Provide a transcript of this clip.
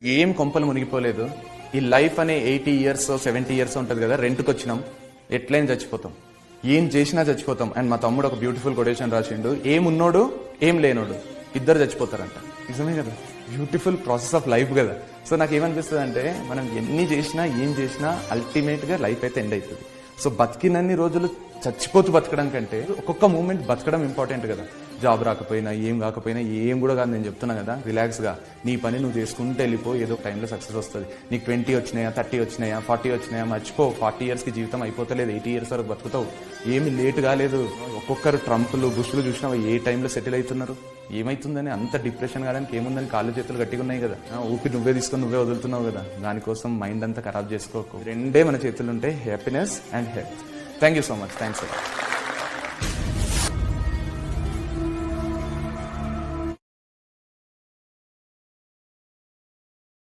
ఏం కొంపలు మునిగిపోలేదు. ఈ లైఫ్ అనే 80 ఇయర్స్ 70 ఇయర్స్ ఉంటుంది కదా, రెంట్కి వచ్చినాం, ఎట్లయినా చచ్చిపోతాం, ఏం చేసినా చచ్చిపోతాం. అండ్ మా తమ్ముడు ఒక బ్యూటిఫుల్ కొటేషన్ రాసిండు, ఏమున్నోడు ఏం లేనోడు ఇద్దరు చచ్చిపోతారంట. నిజమే కదా, బ్యూటిఫుల్ ప్రాసెస్ ఆఫ్ లైఫ్ కదా. సో నాకు ఏమనిపిస్తుంది అంటే, మనం ఎన్ని చేసినా ఏం చేసినా అల్టిమేట్ గా లైఫ్ అయితే ఎండ్ అవుతుంది. సో బతికినన్ని రోజులు చచ్చిపోతూ బతకడం కంటే ఒక్కొక్క మూమెంట్ బతకడం ఇంపార్టెంట్ కదా. జాబ్ రాకపోయినా ఏం కాకపోయినా ఏం కూడా కాదు, నేను చెప్తున్నా కదా, రిలాక్స్ గా నీ పని నువ్వు చేసుకుంటూ వెళ్ళిపో, ఏదో టైంలో సక్సెస్ వస్తుంది. నీకు 20 వచ్చినాయా, 30 వచ్చినాయా, 40 వచ్చినాయా, మర్చిపో. 40 ఇయర్స్ కి జీవితం అయిపోతలేదు, 80 ఇయర్స్ వరకు బతుకుతావు. ఏమి లేట్ కాలేదు. ఒక్కొక్కరు ట్రంప్లు బుష్లు చూసినా ఏ టైంలో సెటిల్ అవుతున్నారు. ఏమైతుందని అంత డిప్రెషన్ కావడానికి ఏముందని, కాళ్ళు చేతులు గట్టిగా ఉన్నాయి కదా, ఊపి నువ్వే తీసుకొని నువ్వే వదులుతున్నావు కదా. దానికోసం మైండ్ అంతా ఖరాబ్ చేసుకోకు. రెండే మన చేతులు ఉంటాయి, happiness and health. Thank you so much. Thanks.